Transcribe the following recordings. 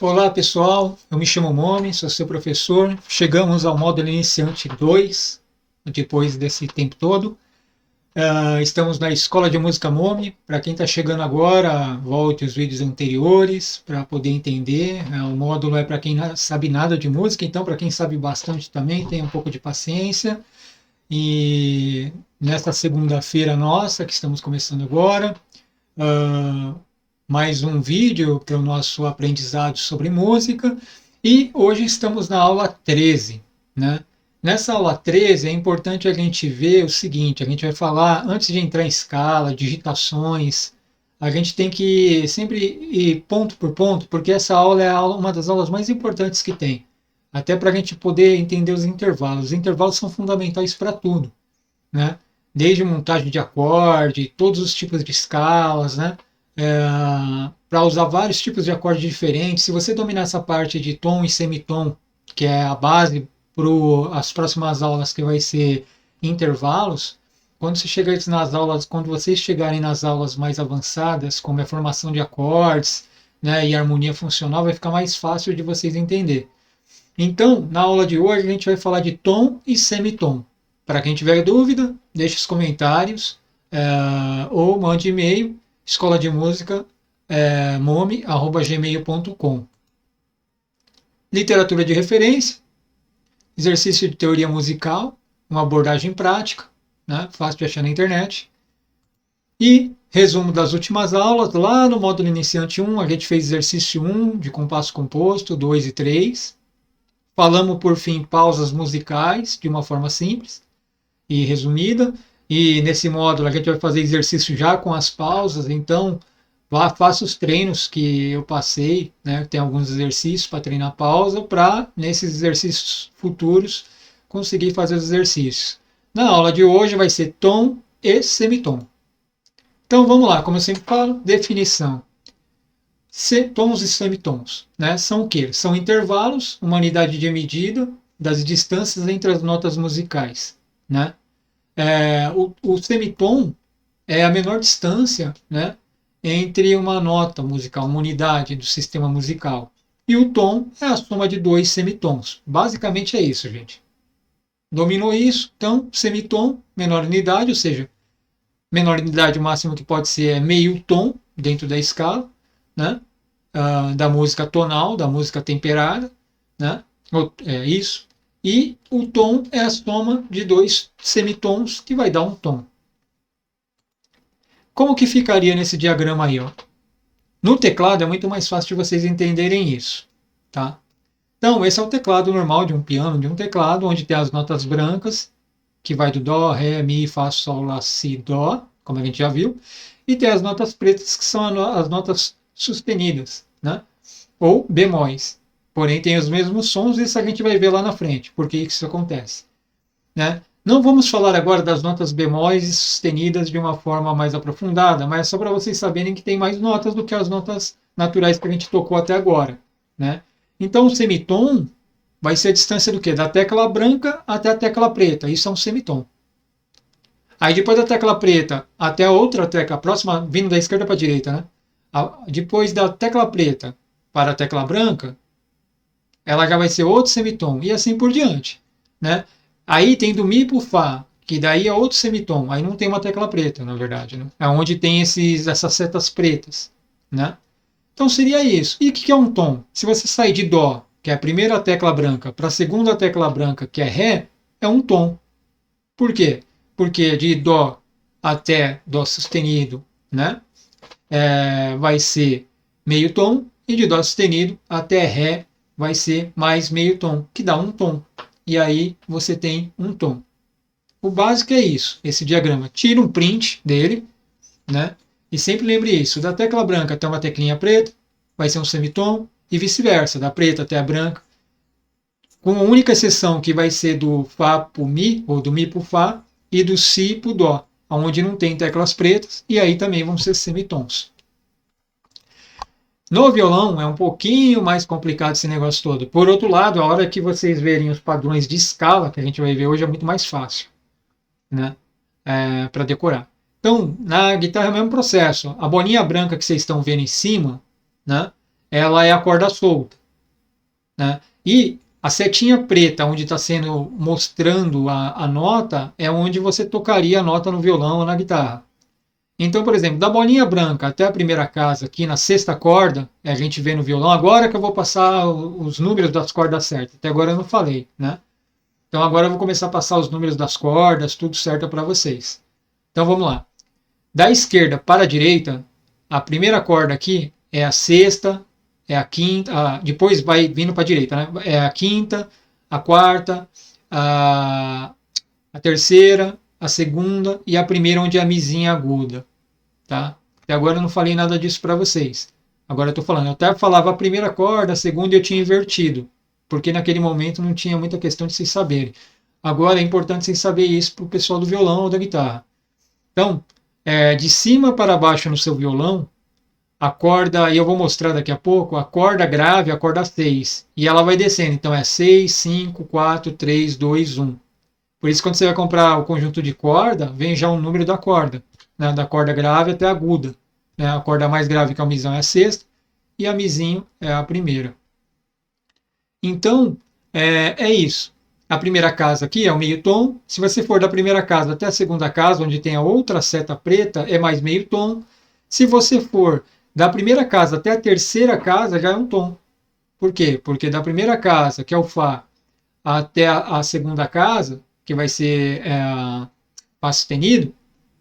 Olá pessoal, eu me chamo Momi, sou seu professor. Chegamos ao módulo iniciante 2, depois desse tempo todo. Estamos na Escola de Música Momi. Para quem está chegando agora, volte os vídeos anteriores para poder entender. O módulo é para quem não sabe nada de música, então para quem sabe bastante também, tenha um pouco de paciência. E nesta segunda-feira nossa, que estamos começando agora, uh, mais um vídeo para o nosso aprendizado sobre música. E hoje estamos na aula 13, né? Nessa aula 13 é importante a gente ver o seguinte, a gente vai falar, antes de entrar em escala, digitações, a gente tem que sempre ir ponto por ponto, porque essa aula é uma das aulas mais importantes que tem, até para a gente poder entender os intervalos. Os intervalos são fundamentais para tudo, né? Desde montagem de acorde, todos os tipos de escalas, né? Para usar vários tipos de acordes diferentes. Se você dominar essa parte de tom e semitom, que é a base para as próximas aulas, que vai ser intervalos, quando você chegar nas aulas, quando vocês chegarem nas aulas mais avançadas, como a formação de acordes, né, e harmonia funcional, vai ficar mais fácil de vocês entender. Então, na aula de hoje, a gente vai falar de tom e semitom. Para quem tiver dúvida, deixe os comentários ou mande e-mail escola de música momi@gmail.com. Literatura de referência, exercício de teoria musical, uma abordagem prática, né, fácil de achar na internet. E resumo das últimas aulas, lá no módulo iniciante 1, a gente fez exercício 1 de compasso composto, 2 e 3. Falamos, por fim, pausas musicais, de uma forma simples e resumida. E nesse módulo a gente vai fazer exercício já com as pausas, então faça os treinos que eu passei, né? Tem alguns exercícios para treinar pausa, para nesses exercícios futuros conseguir fazer os exercícios. Na aula de hoje vai ser tom e semitom. Então vamos lá, como eu sempre falo, definição. Tons e semitons, né? São o quê? São intervalos, uma unidade de medida das distâncias entre as notas musicais, né? O semitom é a menor distância, né, entre uma nota musical, uma unidade do sistema musical. E o tom é a soma de dois semitons. Basicamente é isso, gente. Dominou isso? Então, semitom, menor unidade, ou seja, menor unidade máxima que pode ser é meio tom dentro da escala, né, da música tonal, da música temperada, né, é isso. E o tom é a soma de dois semitons, que vai dar um tom. Como que ficaria nesse diagrama aí? Ó? No teclado é muito mais fácil de vocês entenderem isso. Tá? Então, esse é o teclado normal de um piano, de um teclado, onde tem as notas brancas, que vai do Dó, Ré, Mi, Fá, Sol, Lá, Si, Dó, como a gente já viu, e tem as notas pretas, que são as notas sustenidas, né? Ou bemóis. Porém, tem os mesmos sons, e isso a gente vai ver lá na frente, por que isso acontece. Né? Não vamos falar agora das notas bemóis e sustenidas de uma forma mais aprofundada, mas é só para vocês saberem que tem mais notas do que as notas naturais que a gente tocou até agora. Né? Então, o semitom vai ser a distância do quê? Da tecla branca até a tecla preta. Isso é um semitom. Aí, depois da tecla preta até a outra tecla próxima, vindo da esquerda para a direita, né? Depois da tecla preta para a tecla branca, ela já vai ser outro semitom, e assim por diante. Né? Aí tem do Mi para o Fá, que daí é outro semitom. Aí não tem uma tecla preta, na verdade. Né? É onde tem essas setas pretas. Né? Então seria isso. E o que é um tom? Se você sair de Dó, que é a primeira tecla branca, para a segunda tecla branca, que é Ré, é um tom. Por quê? Porque de Dó até Dó sustenido, né, vai ser meio tom, e de Dó sustenido até Ré vai ser mais meio tom, que dá um tom. E aí você tem um tom. O básico é isso, esse diagrama. Tira um print dele, né? E sempre lembre isso, da tecla branca até uma teclinha preta, vai ser um semitom, e vice-versa, da preta até a branca, com a única exceção que vai ser do Fá para o Mi, ou do Mi para o Fá, e do Si para o Dó, onde não tem teclas pretas, e aí também vão ser semitons. No violão é um pouquinho mais complicado esse negócio todo. Por outro lado, a hora que vocês verem os padrões de escala, que a gente vai ver hoje, é muito mais fácil, né, para decorar. Então, na guitarra é o mesmo processo. A bolinha branca que vocês estão vendo em cima, né, ela é a corda solta, né? E a setinha preta, onde está sendo mostrando a nota, é onde você tocaria a nota no violão ou na guitarra. Então, por exemplo, da bolinha branca até a primeira casa, aqui na sexta corda, a gente vê no violão, agora que eu vou passar os números das cordas certas. Até agora eu não falei, né? Então agora eu vou começar a passar os números das cordas, tudo certo para vocês. Então vamos lá. Da esquerda para a direita, a primeira corda aqui é a sexta, é a quinta, depois vai vindo para a direita, né? É a quinta, a quarta, a terceira, a segunda e a primeira, onde é a mizinha aguda. Tá? Até agora eu não falei nada disso para vocês. Agora eu estou falando, eu até falava a primeira corda, a segunda eu tinha invertido, porque naquele momento não tinha muita questão de vocês saberem. Agora é importante vocês saberem isso para o pessoal do violão ou da guitarra. Então, de cima para baixo no seu violão, a corda, e eu vou mostrar daqui a pouco, a corda grave é a corda 6, e ela vai descendo, então é 6, 5, 4, 3, 2, 1. Por isso, quando você vai comprar o conjunto de corda, vem já o número da corda, né, da corda grave até a aguda. Né, a corda mais grave, que é o misão, é a sexta, e a mizinho é a primeira. Então, é isso. A primeira casa aqui é o meio tom. Se você for da primeira casa até a segunda casa, onde tem a outra seta preta, é mais meio tom. Se você for da primeira casa até a terceira casa, já é um tom. Por quê? Porque da primeira casa, que é o Fá, até a segunda casa, que vai ser Fá sustenido,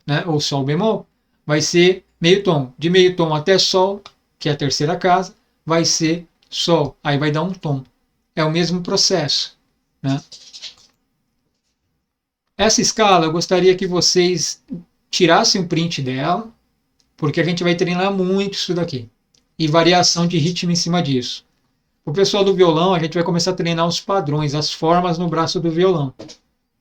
né, ou Sol bemol, vai ser meio tom. De meio tom até Sol, que é a terceira casa, vai ser Sol. Aí vai dar um tom. É o mesmo processo. Né? Essa escala, eu gostaria que vocês tirassem um print dela, porque a gente vai treinar muito isso daqui. E variação de ritmo em cima disso. O pessoal do violão, a gente vai começar a treinar os padrões, as formas no braço do violão,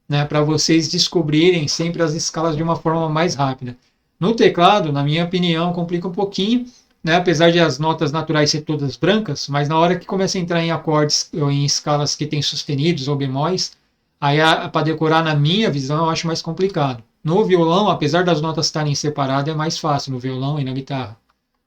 né, para vocês descobrirem sempre as escalas de uma forma mais rápida. No teclado, na minha opinião, complica um pouquinho, né, apesar de as notas naturais ser todas brancas, mas na hora que começa a entrar em acordes ou em escalas que tem sustenidos ou bemóis, aí para decorar, na minha visão, eu acho mais complicado. No violão, apesar das notas estarem separadas, é mais fácil no violão e na guitarra.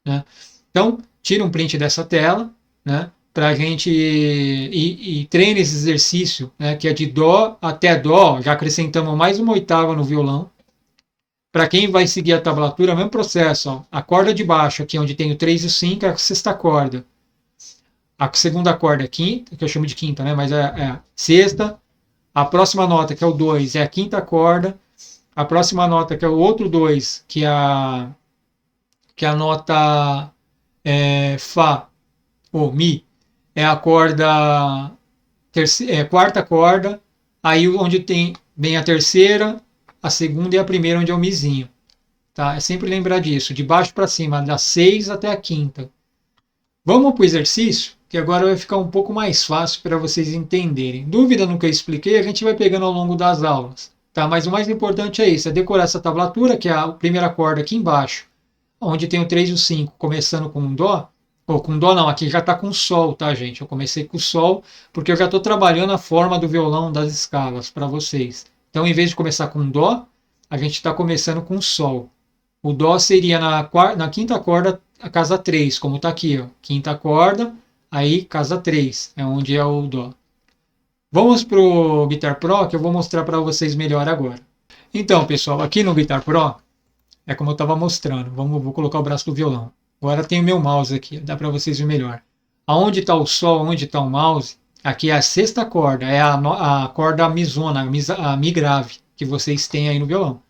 Né? Então, tira um print dessa tela, né, para a gente e treine esse exercício, né, que é de Dó até Dó, já acrescentamos mais uma oitava no violão. Para quem vai seguir a tablatura, é o mesmo processo. Ó. A corda de baixo, aqui onde tem o 3 e o 5, é a sexta corda. A segunda corda é quinta, que eu chamo de quinta, né, mas é a sexta. A próxima nota, que é o 2, é a quinta corda. A próxima nota, que é o outro 2, que é a nota Fá ou Mi, é a corda quarta corda, aí onde tem bem a terceira, a segunda e a primeira, onde é o mizinho. Tá? É sempre lembrar disso, de baixo para cima, da 6 até a quinta. Vamos para o exercício, que agora vai ficar um pouco mais fácil para vocês entenderem. Dúvida no que eu expliquei, a gente vai pegando ao longo das aulas. Tá? Mas o mais importante é isso, é decorar essa tablatura, que é a primeira corda aqui embaixo, onde tem o 3 e o 5, começando com um Dó, ou com Dó não, aqui já está com Sol, tá, gente? Eu comecei com Sol, porque eu já estou trabalhando a forma do violão das escalas para vocês. Então, em vez de começar com Dó, a gente está começando com Sol. O Dó seria na quinta corda, a casa 3, como está aqui, ó. Quinta corda, aí casa 3, é onde é o Dó. Vamos para o Guitar Pro, que eu vou mostrar para vocês melhor agora. Então, pessoal, aqui no Guitar Pro, é como eu estava mostrando. Vou colocar o braço do violão. Agora tem o meu mouse aqui, dá para vocês verem melhor. Aonde está o Sol, onde está o mouse, aqui é a sexta corda, é a corda misona, a Mi grave, que vocês têm aí no violão.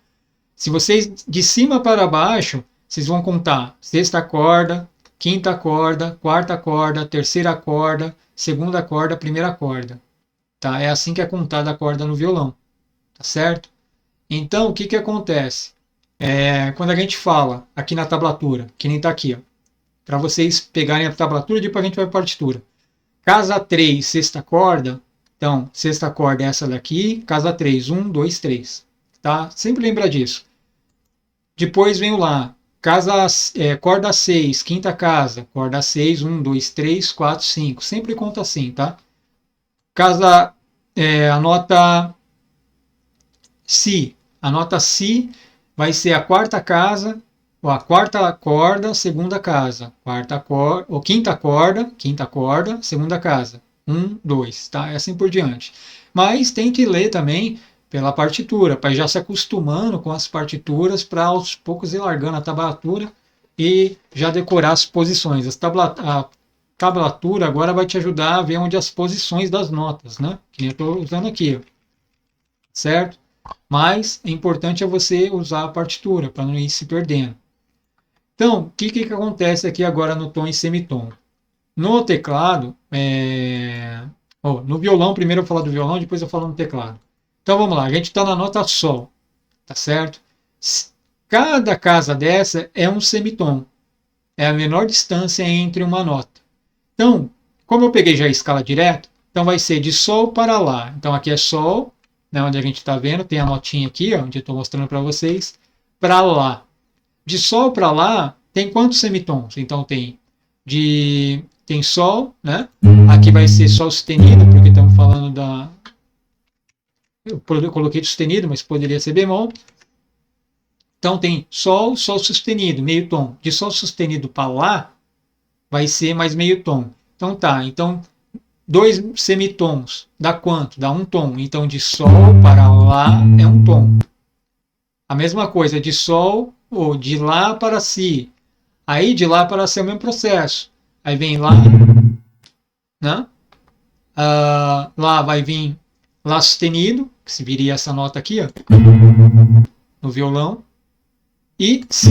Se vocês, de cima para baixo, vocês vão contar sexta corda, quinta corda, quarta corda, terceira corda, segunda corda, primeira corda. Tá? É assim que é contada a corda no violão. Tá certo? Então, o que, que acontece? Quando a gente fala aqui na tablatura, que nem está aqui, para vocês pegarem a tablatura e depois a gente vai para a partitura. Casa 3, sexta corda, então, sexta corda é essa daqui, casa 3, 1, 2, 3. Tá? Sempre lembra disso. Depois vem o Lá, corda 6, quinta casa, corda 6, 1, 2, 3, 4, 5. Sempre conta assim, tá? Casa, a nota Si. A nota Si vai ser a quarta casa, a quarta corda, segunda casa. Quarta corda, ou quinta corda, segunda casa. 1, 2, tá? E assim por diante. Mas tem que ler também pela partitura, para já se acostumando com as partituras, para aos poucos ir largando a tablatura e já decorar as posições. A tablatura agora vai te ajudar a ver onde as posições das notas, né? Que eu estou usando aqui, certo? Mas é importante você usar a partitura para não ir se perdendo. Então, o que acontece aqui agora no tom e semitom? No teclado, no violão, primeiro eu vou falar do violão, depois eu falo no teclado. Então vamos lá, a gente está na nota Sol, tá certo? Cada casa dessa é um semitom, é a menor distância entre uma nota. Então, como eu peguei já a escala direto, então vai ser de Sol para Lá. Então aqui é Sol, né, onde a gente está vendo, tem a notinha aqui, ó, onde eu estou mostrando para vocês, para Lá. De Sol para Lá, tem quantos semitons? Então tem Sol, né? Aqui vai ser Sol sustenido, porque estamos falando da... Eu coloquei sustenido, mas poderia ser bemol. Então tem Sol, Sol sustenido, meio tom. De Sol sustenido para Lá, vai ser mais meio tom. Então tá, então 2 semitons dá quanto? Dá um tom. Então de Sol para Lá é um tom. A mesma coisa de Sol ou de Lá para Si. Aí de Lá para Si é o mesmo processo. Aí vem Lá, né? Lá vai vir Lá sustenido, que se viria essa nota aqui, ó, no violão, e Si.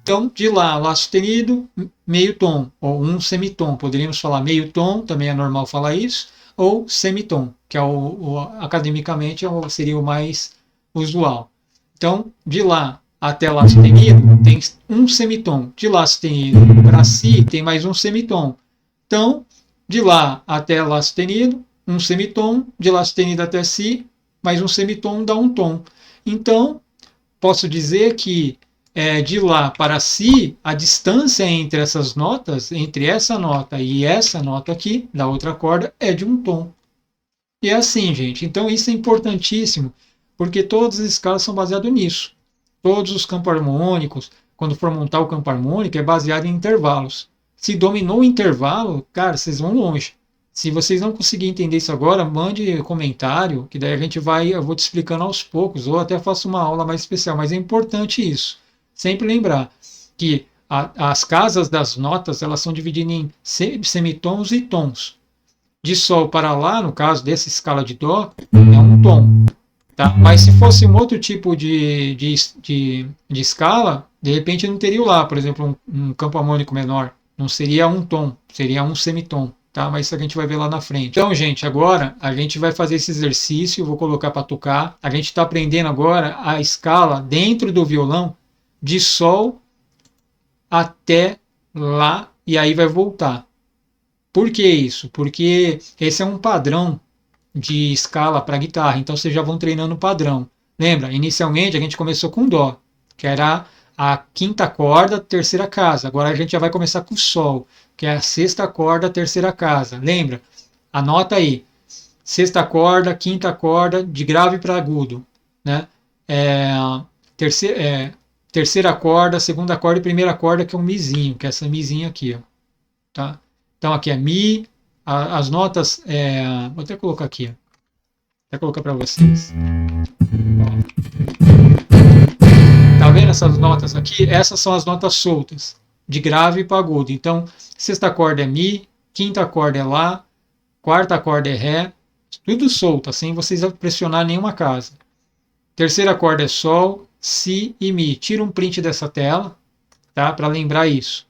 Então, de Lá sustenido, meio tom, ou um semitom. Poderíamos falar meio tom, também é normal falar isso, ou semitom, que é academicamente seria o mais usual. Então, de Lá até Lá sustenido, tem um semitom. De Lá sustenido para Si, tem mais um semitom. Então, de Lá até Lá sustenido, um semitom. De Lá sustenido até Si, mais um semitom dá um tom. Então, posso dizer que de Lá para Si, a distância entre essas notas, entre essa nota e essa nota aqui, da outra corda, é de um tom. E é assim, gente. Então, isso é importantíssimo, porque todas as escalas são baseadas nisso. Todos os campos harmônicos, quando for montar o campo harmônico, é baseado em intervalos. Se dominou o intervalo, cara, vocês vão longe. Se vocês não conseguirem entender isso agora, mande comentário, que daí eu vou te explicando aos poucos, ou até faço uma aula mais especial, mas é importante isso. Sempre lembrar que as casas das notas, elas são divididas em semitons e tons. De Sol para Lá, no caso dessa escala de Dó, é um tom. Tá? Mas se fosse um outro tipo de escala, de repente não teria o Lá, por exemplo, um campo harmônico menor. Não seria um tom, seria um semitom. Tá? Mas isso a gente vai ver lá na frente. Então, gente, agora a gente vai fazer esse exercício, vou colocar para tocar. A gente está aprendendo agora a escala dentro do violão de Sol até Lá e aí vai voltar. Por que isso? Porque esse é um padrão de escala para guitarra, então vocês já vão treinando o padrão. Lembra, inicialmente a gente começou com Dó, que era a quinta corda, terceira casa. Agora a gente já vai começar com Sol, que é a sexta corda, terceira casa. Lembra? Anota aí. Sexta corda, quinta corda, de grave para agudo. Né? Terceira corda, segunda corda e primeira corda, que é um mizinho, que é essa mizinha aqui. Ó. Tá? Então aqui é Mi, as notas, vou até colocar aqui, ó. Vou até colocar para vocês. Tá vendo essas notas aqui? Essas são as notas soltas, de grave para agudo. Então, sexta corda é Mi, quinta corda é Lá, quarta corda é Ré, tudo solto, sem vocês pressionar nenhuma casa. Terceira corda é Sol, Si e Mi. Tira um print dessa tela, tá? Para lembrar isso.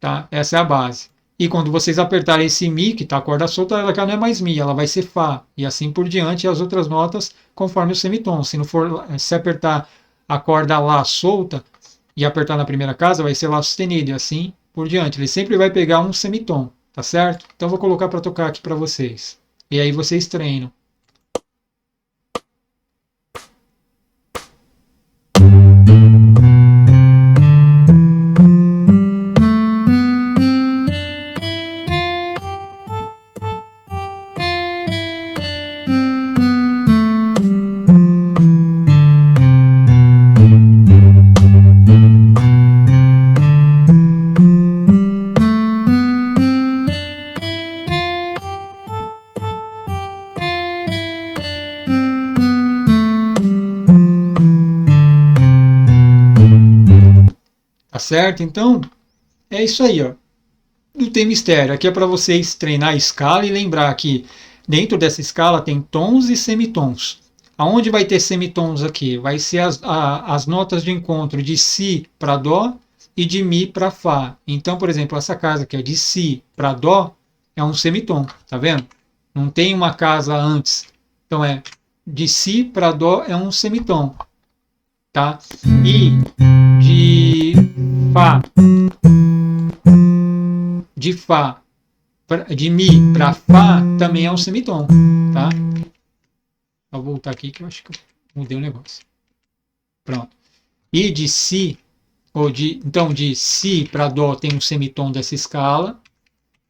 Tá? Essa é a base. E quando vocês apertarem esse Mi, que está a corda solta, ela já não é mais Mi, ela vai ser Fá. E assim por diante, as outras notas conforme o semitom. Se apertar a corda Lá solta e apertar na primeira casa, vai ser Lá sustenido. E assim por diante. Ele sempre vai pegar um semitom, tá certo? Então vou colocar para tocar aqui para vocês. E aí vocês treinam. certo? Então, é isso aí, ó. Não tem mistério. Aqui é para vocês treinar a escala e lembrar que dentro dessa escala tem tons e semitons. Aonde vai ter semitons aqui? Vai ser as notas de encontro de Si para Dó e de Mi para Fá. Então, por exemplo, essa casa aqui é de Si para Dó, é um semitom, tá vendo? Não tem uma casa antes. Então é de Si para Dó é um semitom, tá? E de Fá, de Mi para Fá também é um semitom, tá? Vou voltar aqui que eu acho que eu mudei o negócio. Pronto. E de Si, então de Si para Dó tem um semitom dessa escala,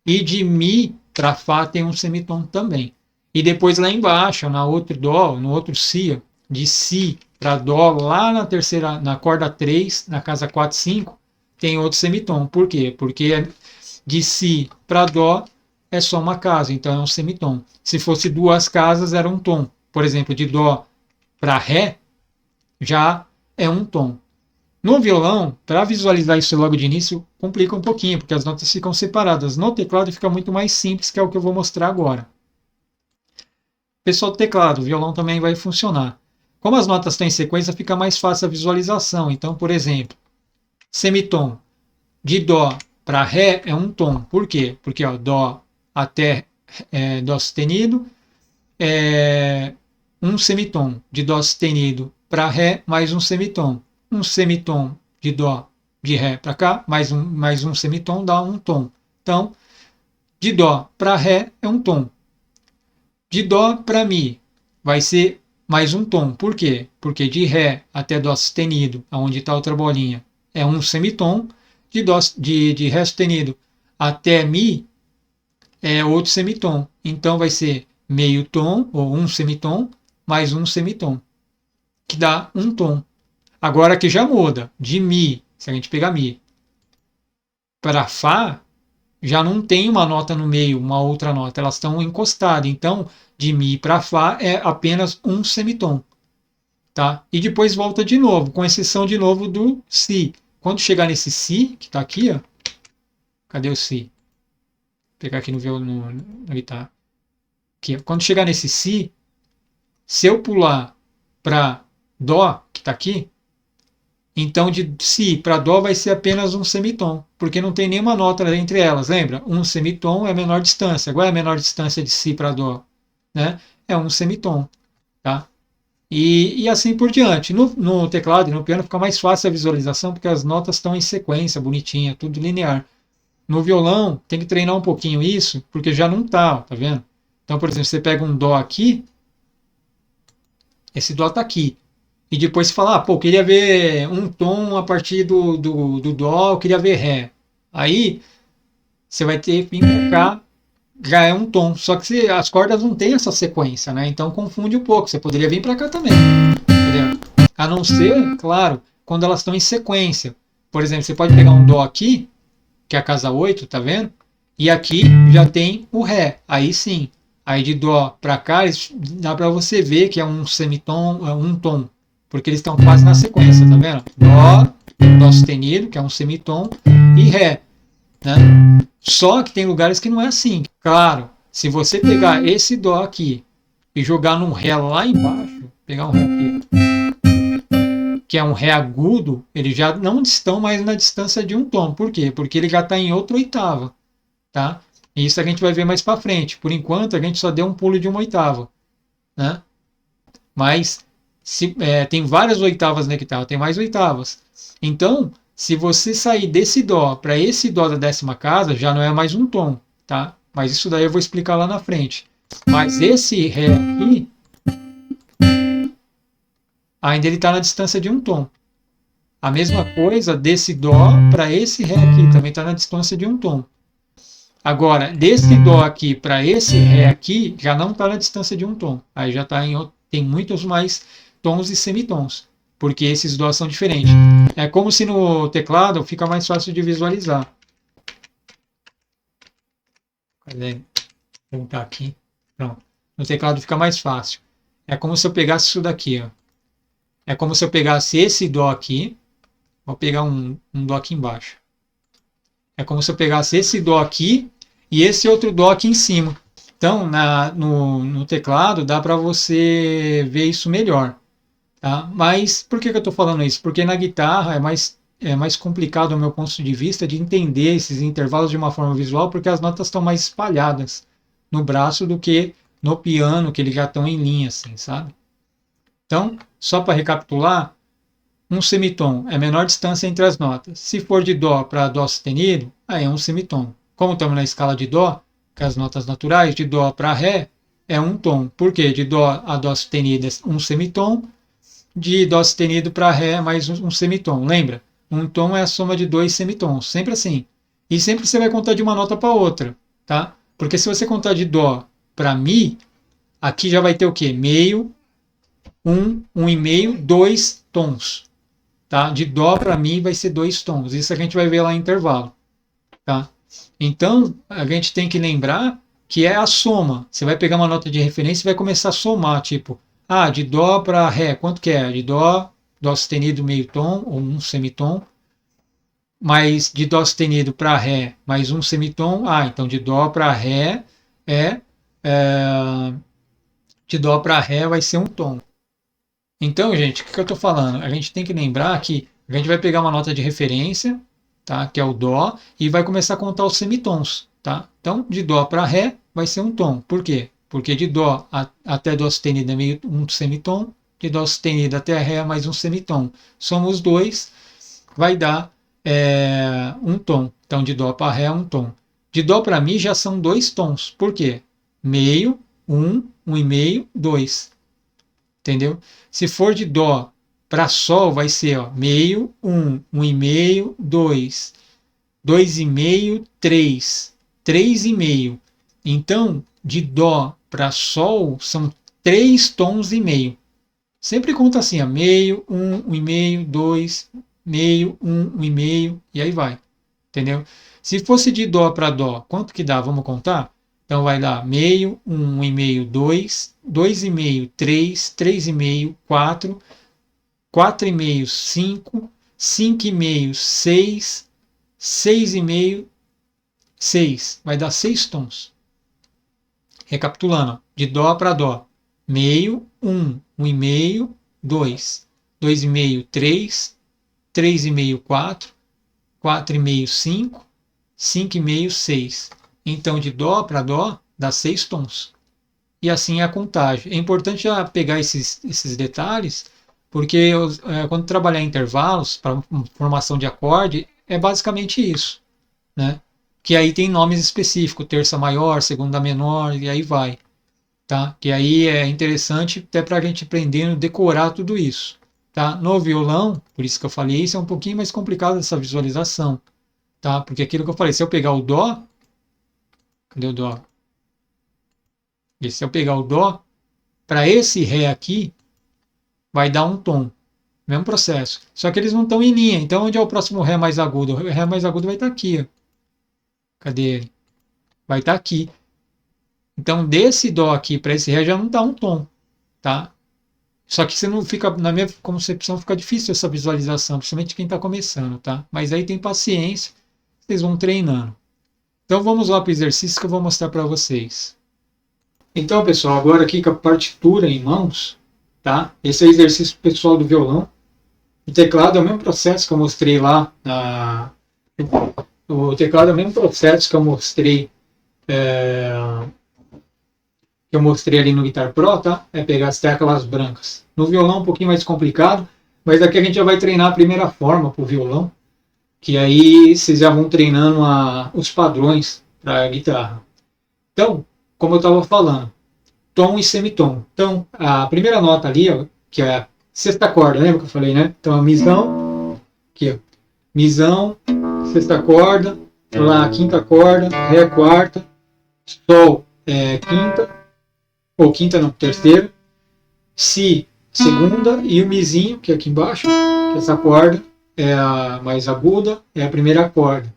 e de Mi para Fá tem um semitom também. E depois lá embaixo, na outro Dó, no outro Si, de Si para Dó, lá na terceira, na corda 3, na casa 4, 5, tem outro semitom. Por quê? Porque de Si para Dó é só uma casa, então é um semitom. Se fosse duas casas, era um tom. Por exemplo, de Dó para Ré, já é um tom. No violão, para visualizar isso logo de início, complica um pouquinho, porque as notas ficam separadas. No teclado fica muito mais simples, que é o que eu vou mostrar agora. Pessoal do teclado, o violão também vai funcionar. Como as notas estão em sequência, fica mais fácil a visualização. Então, por exemplo, semitom de Dó para Ré é um tom. Por quê? Porque ó, Dó até Dó sustenido é um semitom de Dó sustenido para Ré, mais um semitom. Um semitom de Dó de Ré para cá, mais um semitom dá um tom. Então, de Dó para Ré é um tom. De Dó para Mi vai ser mais um tom. Por quê? Porque de Ré até Dó sustenido, onde está a outra bolinha, é um semitom. De Ré sustenido até Mi é outro semitom. Então vai ser meio tom, ou um semitom, mais um semitom, que dá um tom. Agora que já muda, de Mi, se a gente pegar Mi, para Fá, já não tem uma nota no meio, uma outra nota, elas estão encostadas. Então, de Mi para Fá é apenas um semitom. Tá? E depois volta de novo, com exceção de novo do Si. Quando chegar nesse Si, que está aqui, ó, cadê o Si? Vou pegar aqui no violão, na guitarra. Aqui, ó. Quando chegar nesse Si, se eu pular para Dó, que está aqui, então de Si para Dó vai ser apenas um semitom, porque não tem nenhuma nota entre elas, lembra? Um semitom é a menor distância. Qual é a menor distância de Si para Dó? Né? É um semitom. Tá? E assim por diante. No teclado e no piano fica mais fácil a visualização, porque as notas estão em sequência, bonitinha, tudo linear. No violão, tem que treinar um pouquinho isso, porque já não tá, tá vendo? Então, por exemplo, você pega um Dó aqui, esse Dó tá aqui. E depois você fala, pô, queria ver um tom a partir do Dó, eu queria ver Ré. Aí, você vai ter que vir pra cá, já é um tom. Só que as cordas não têm essa sequência, né? Então confunde um pouco. Você poderia vir para cá também. Entendeu? A não ser, claro, quando elas estão em sequência. Por exemplo, você pode pegar um Dó aqui, que é a casa 8, tá vendo? E aqui já tem o Ré. Aí sim. Aí de Dó para cá, dá para você ver que é um semitom, um tom. Porque eles estão quase na sequência, tá vendo? Dó sustenido, que é um semitom, e Ré. Né? Só que tem lugares que não é assim. Claro, se você pegar esse Dó aqui e jogar num Ré lá embaixo, pegar um Ré aqui, que é um Ré agudo, eles já não estão mais na distância de um tom. Por quê? Porque ele já está em outra oitava. Tá? E isso a gente vai ver mais para frente. Por enquanto, a gente só deu um pulo de uma oitava. Né? Mas tem várias oitavas na guitarra, tem mais oitavas. Então, se você sair desse Dó para esse Dó da 10ª casa, já não é mais um tom, tá? Mas isso daí eu vou explicar lá na frente. Mas esse Ré aqui, ainda ele está na distância de um tom. A mesma coisa desse Dó para esse Ré aqui, também está na distância de um tom. Agora, desse Dó aqui para esse Ré aqui, já não está na distância de um tom. Aí já tem muitos mais tons e semitons, porque esses Dós são diferentes. É como se no teclado fica mais fácil de visualizar. Vou voltar aqui. Pronto. No teclado fica mais fácil. É como se eu pegasse isso daqui. Ó. É como se eu pegasse esse Dó aqui, Vou pegar um Dó aqui embaixo. É como se eu pegasse esse Dó aqui e esse outro Dó aqui em cima. Então, no teclado dá para você ver isso melhor. Tá? Mas por que eu estou falando isso? Porque na guitarra é mais complicado, do meu ponto de vista, de entender esses intervalos de uma forma visual, porque as notas estão mais espalhadas no braço do que no piano, que eles já estão em linha, assim, sabe? Então, só para recapitular, um semitom é a menor distância entre as notas. Se for de Dó para Dó sustenido, aí é um semitom. Como estamos na escala de Dó, que as notas naturais, de Dó para Ré, é um tom. Por quê? De Dó a Dó sustenido é um semitom, de Dó sustenido para Ré mais um semitom. Lembra? Um tom é a soma de dois semitons, sempre assim. E sempre você vai contar de uma nota para outra, tá? Porque se você contar de Dó para Mi, aqui já vai ter o quê? Meio, um e meio, dois tons. Tá? De Dó para Mi vai ser dois tons. Isso a gente vai ver lá em intervalo. Tá? Então, a gente tem que lembrar que é a soma. Você vai pegar uma nota de referência e vai começar a somar, tipo, de Dó para Ré, quanto que é? De Dó, Dó sustenido meio tom, ou um semitom, mais de Dó sustenido para Ré, mais um semitom. Então de Dó para Ré de Dó para Ré vai ser um tom. Então, gente, o que eu estou falando? A gente tem que lembrar que a gente vai pegar uma nota de referência, tá? Que é o Dó, e vai começar a contar os semitons. Tá? Então, de Dó para Ré vai ser um tom. Por quê? Porque de Dó até Dó sustenido é meio um semitom, de Dó sustenido até Ré é mais um semitom. Soma os dois, vai dar um tom. Então, de Dó para Ré é um tom. De Dó para Mi já são dois tons. Por quê? Meio, um e meio, dois. Entendeu? Se for de Dó para Sol, vai ser meio, um e meio, dois e meio, três e meio. Então, de Dó para Sol são três tons e meio. Sempre conta assim, meio, um e meio, dois, meio, um e meio, e aí vai. Entendeu? Se fosse de Dó para Dó, quanto que dá? Vamos contar? Então vai dar meio, um e meio, dois e meio, três e meio, quatro e meio, cinco e meio, seis e meio, seis. Vai dar seis tons. Recapitulando, de Dó para Dó, meio, um e meio, dois e meio, três e meio, quatro e meio, cinco e meio, seis. Então, de Dó para Dó, dá seis tons. E assim é a contagem. É importante já pegar esses detalhes, porque quando trabalhar intervalos para formação de acorde, é basicamente isso. Né? Que aí tem nomes específicos, terça maior, segunda menor, e aí vai. Tá? Que aí é interessante até para a gente aprendendo, decorar tudo isso. Tá? No violão, por isso que eu falei, isso é um pouquinho mais complicado essa visualização. Tá? Porque aquilo que eu falei, se eu pegar o Dó, cadê o Dó? E se eu pegar o Dó, para esse Ré aqui, vai dar um tom. Mesmo processo. Só que eles não estão em linha. Então, onde é o próximo Ré mais agudo? O Ré mais agudo vai estar aqui. Ó. Cadê ele? Vai estar aqui. Então, desse Dó aqui para esse Ré já não dá um tom. Tá? Só que você não fica, na minha concepção, fica difícil essa visualização, principalmente quem está começando. Tá? Mas aí tem paciência. Vocês vão treinando. Então, vamos lá para o exercício que eu vou mostrar para vocês. Então, pessoal, agora aqui com a partitura em mãos, tá? Esse é o exercício pessoal do violão. O teclado é o mesmo processo que eu mostrei lá. O teclado é o mesmo processo que eu mostrei ali no Guitar Pro, tá? É pegar as teclas brancas. No violão é um pouquinho mais complicado, mas aqui a gente já vai treinar a primeira forma para o violão, que aí vocês já vão treinando os padrões para a guitarra. Então, como eu estava falando, tom e semitom. Então, a primeira nota ali, ó, que é a sexta corda, lembra que eu falei, né? Então, a misão, aqui, ó, misão, sexta corda, lá, quinta corda, ré, quarta, sol, quinta, ou quinta não, terceira, si, segunda, e o mizinho, que é aqui embaixo, que essa corda é a mais aguda, é a primeira corda.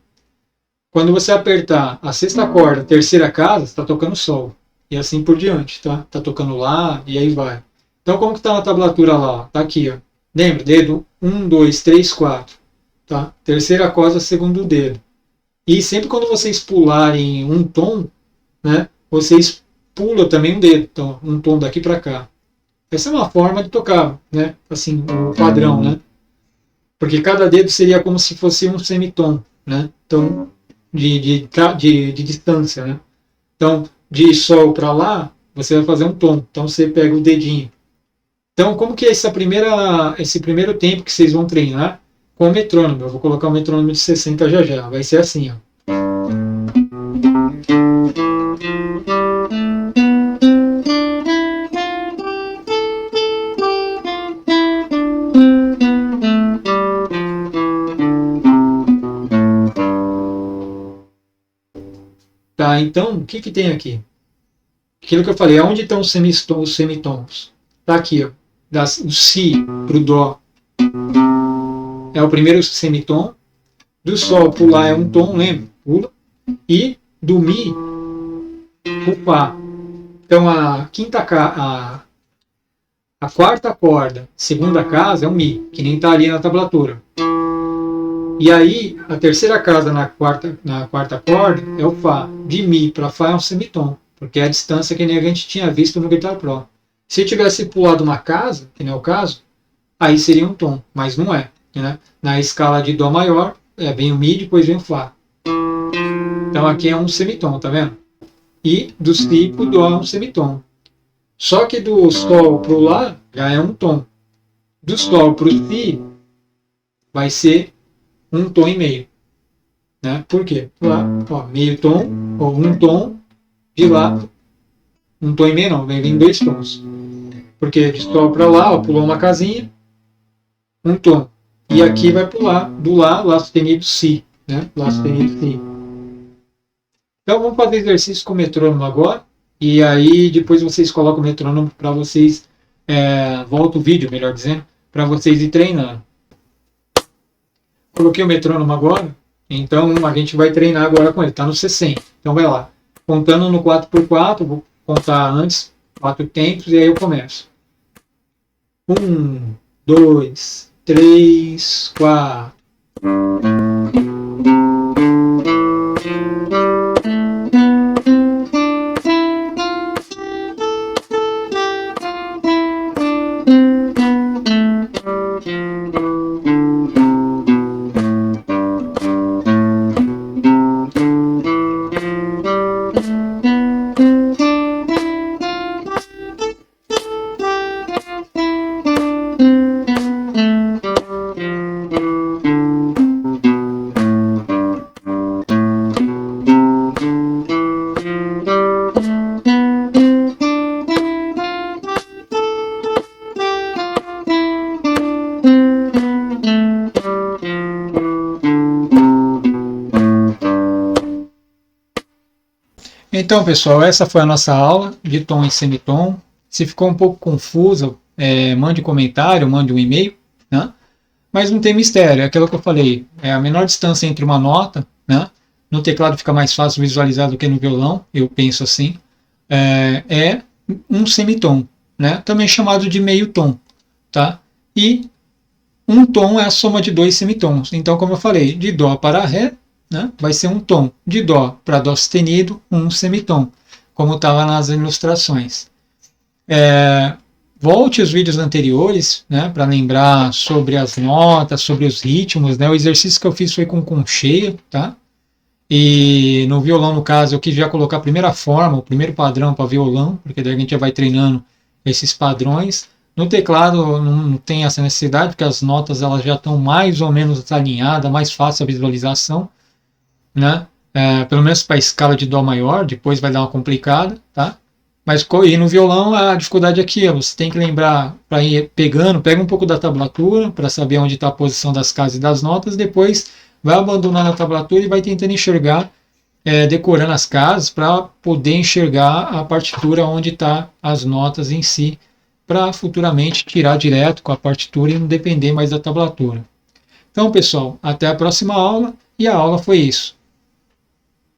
Quando você apertar a sexta corda, terceira casa, está tocando sol. E assim por diante, tá? Tá tocando lá e aí vai. Então como que tá na tablatura lá? Tá aqui, ó. Lembra? Dedo 1, 2, 3, 4. tá? Terceira corda, segundo dedo. E sempre quando vocês pularem um tom, né, vocês pulam também um dedo, então um tom daqui para cá. Essa é uma forma de tocar, né? Assim, o padrão, né? Porque cada dedo seria como se fosse um semitom, né? Então, de distância, né? Então, de sol para lá, você vai fazer um tom. Então, você pega o dedinho. Então, como que é esse primeiro tempo que vocês vão treinar com o metrônomo? Eu vou colocar o metrônomo de 60 já já. Vai ser assim, ó. Tá, então, o que tem aqui? Aquilo que eu falei, onde estão os semitons? Tá aqui, ó. O Si para o Dó é o primeiro semitom. Do Sol para o Lá é um tom, lembra? Pula. E do Mi, o Fá. Então, a quarta corda, segunda casa, é o Mi, que nem está ali na tablatura. E aí, a terceira casa na quarta corda é o Fá. De Mi para Fá é um semitom, porque é a distância que nem a gente tinha visto no Guitar Pro. Se tivesse pulado uma casa, que não é o caso, aí seria um tom, mas não é. Né? Na escala de Dó maior, vem o Mi, depois vem o Fá. Então aqui é um semitom, tá vendo? E do Si pro Dó é um semitom. Só que do Sol pro Lá já é um tom. Do Sol pro Si vai ser um tom e meio. Né? Por quê? Lá, ó, meio tom, ou um tom, de Lá, um tom e meio não, vem vir 2 tons. Porque de Sol para Lá, ó, pulou uma casinha, um tom. E aqui vai pular do Lá, Lá sustenido, Si. Né? Lá sustenido, Si. Então vamos fazer exercício com o metrônomo agora. E aí depois vocês colocam o metrônomo para vocês, volta o vídeo, melhor dizendo, para vocês ir treinando. Coloquei o metrônomo agora, então a gente vai treinar agora com ele, está no 60. Então vai lá, contando no 4x4, vou contar antes, 4 tempos, e aí eu começo. 1, 2, 3, 4. Então, pessoal, essa foi a nossa aula de tom e semitom. Se ficou um pouco confuso, mande um comentário, mande um e-mail, né? Mas não tem mistério, é aquilo que eu falei, é a menor distância entre uma nota, né? No teclado fica mais fácil visualizar do que no violão, eu penso assim, é um semitom, né? Também chamado de meio tom, tá? E um tom é a soma de 2 semitons. Então, como eu falei, de Dó para Ré, né, vai ser um tom. De Dó para Dó sustenido, um semitom, como estava nas ilustrações. Volte os vídeos anteriores, né, para lembrar sobre as notas, sobre os ritmos. Né, o exercício que eu fiz foi com concheia, tá? E no violão, no caso, eu quis já colocar a primeira forma, o primeiro padrão para violão, porque daí a gente já vai treinando esses padrões. No teclado não tem essa necessidade, porque as notas elas já estão mais ou menos alinhadas, mais fácil a visualização, né? Pelo menos para a escala de Dó maior, depois vai dar uma complicada, tá? Mas e no violão a dificuldade é aquilo, você tem que lembrar para ir pegando, pega um pouco da tablatura para saber onde está a posição das casas e das notas, depois vai abandonando a tablatura e vai tentando enxergar, decorando as casas para poder enxergar a partitura onde está as notas em si, para futuramente tirar direto com a partitura e não depender mais da tablatura. Então, pessoal, até a próxima aula, e a aula foi isso.